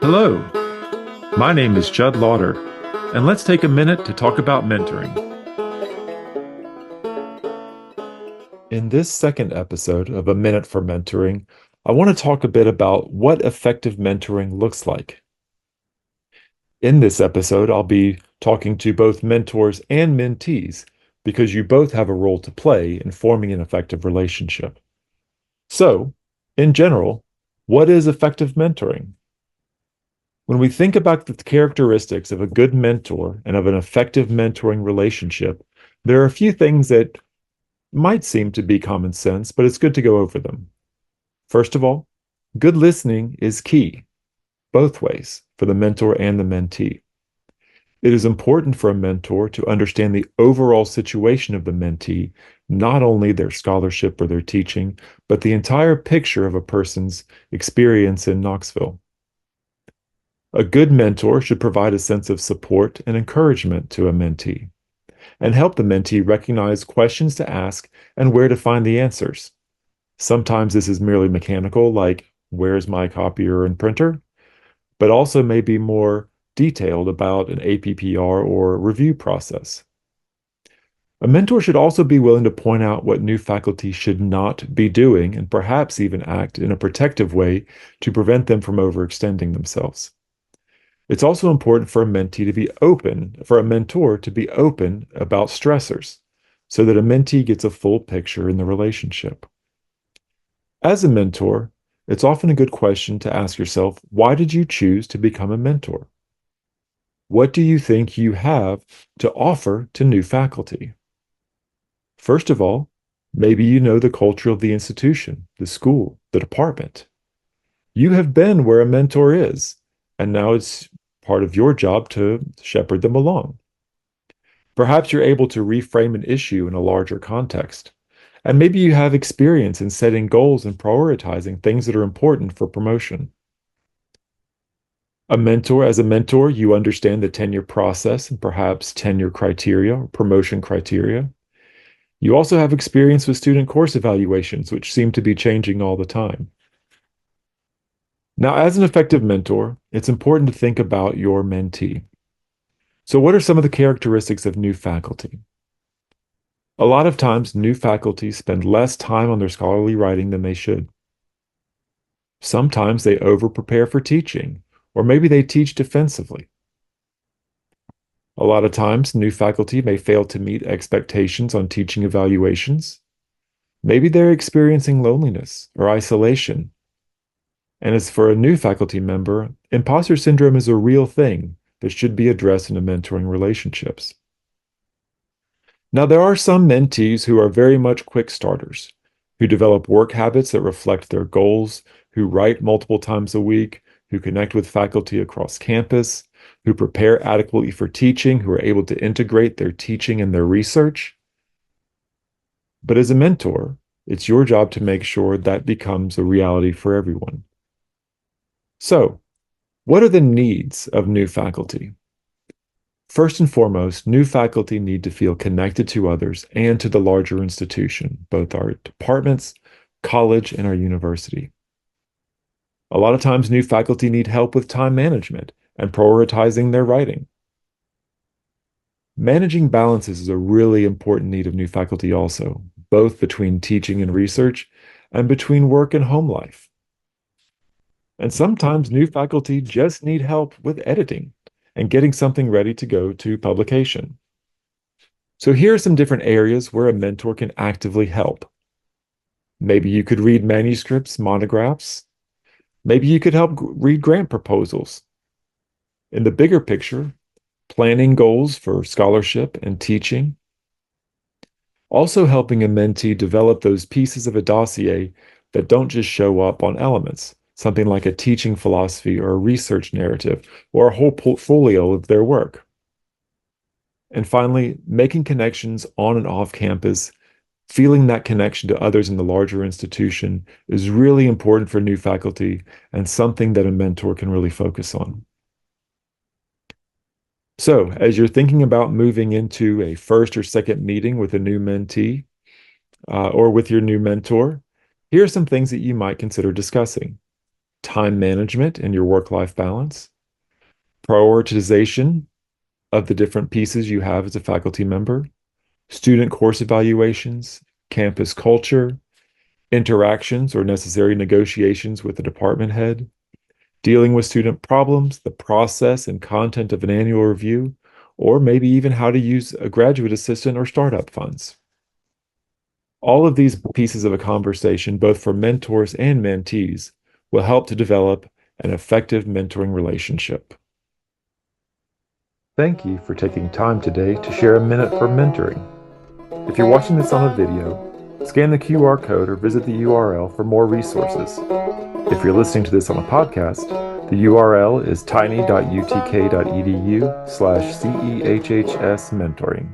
Hello, my name is Jud Laughter, and let's take a minute to talk about mentoring. In this second episode of A Minute for Mentoring, I want to talk a bit about what effective mentoring looks like. In this episode, I'll be talking to both mentors and mentees because you both have a role to play in forming an effective relationship. So, in general, what is effective mentoring? When we think about the characteristics of a good mentor and of an effective mentoring relationship, there are a few things that might seem to be common sense, but it's good to go over them. First of all, good listening is key, both ways, for the mentor and the mentee. It is important for a mentor to understand the overall situation of the mentee, not only their scholarship or their teaching, but the entire picture of a person's experience in Knoxville. A good mentor should provide a sense of support and encouragement to a mentee and help the mentee recognize questions to ask and where to find the answers. Sometimes this is merely mechanical, like where's my copier and printer, but also may be more detailed about an APPR or review process. A mentor should also be willing to point out what new faculty should not be doing and perhaps even act in a protective way to prevent them from overextending themselves. It's also important for a mentee to be open, for a mentor to be open about stressors so that a mentee gets a full picture in the relationship. As a mentor, it's often a good question to ask yourself, why did you choose to become a mentor? What do you think you have to offer to new faculty? First of all, maybe you know the culture of the institution, the school, the department. You have been where a mentor is, and now it's part of your job to shepherd them along. Perhaps you're able to reframe an issue in a larger context. And maybe you have experience in setting goals and prioritizing things that are important for promotion. As a mentor, you understand the tenure process and perhaps tenure criteria or promotion criteria. You also have experience with student course evaluations, which seem to be changing all the time. Now, as an effective mentor, it's important to think about your mentee. So, what are some of the characteristics of new faculty? A lot of times, new faculty spend less time on their scholarly writing than they should. Sometimes they over-prepare for teaching, or maybe they teach defensively. A lot of times, new faculty may fail to meet expectations on teaching evaluations. Maybe they're experiencing loneliness or isolation. And as for a new faculty member, imposter syndrome is a real thing that should be addressed in mentoring relationships. Now, there are some mentees who are very much quick starters, who develop work habits that reflect their goals, who write multiple times a week, who connect with faculty across campus, who prepare adequately for teaching, who are able to integrate their teaching and their research. But as a mentor, it's your job to make sure that becomes a reality for everyone. So, what are the needs of new faculty? First and foremost, new faculty need to feel connected to others and to the larger institution, both our departments, college, and our university. A lot of times, new faculty need help with time management and prioritizing their writing. Managing balances is a really important need of new faculty also, both between teaching and research and between work and home life. And sometimes new faculty just need help with editing and getting something ready to go to publication. So here are some different areas where a mentor can actively help. Maybe you could read manuscripts, monographs. Maybe you could help read grant proposals. In the bigger picture, planning goals for scholarship and teaching. Also helping a mentee develop those pieces of a dossier that don't just show up on elements, something like a teaching philosophy or a research narrative or a whole portfolio of their work. And finally, making connections on and off campus, feeling that connection to others in the larger institution is really important for new faculty and something that a mentor can really focus on. So, as you're thinking about moving into a first or second meeting with a new mentee or with your new mentor, here are some things that you might consider discussing. time management and your work-life balance, prioritization of the different pieces you have as a faculty member, student course evaluations, campus culture, interactions or necessary negotiations with the department head, dealing with student problems, the process and content of an annual review, or maybe even how to use a graduate assistant or startup funds. All of these pieces of a conversation, both for mentors and mentees, will help to develop an effective mentoring relationship. Thank you for taking time today to share a minute for mentoring. If you're watching this on a video, scan the QR code or visit the URL for more resources. If you're listening to this on a podcast, the URL is tiny.utk.edu/CEHHS mentoring.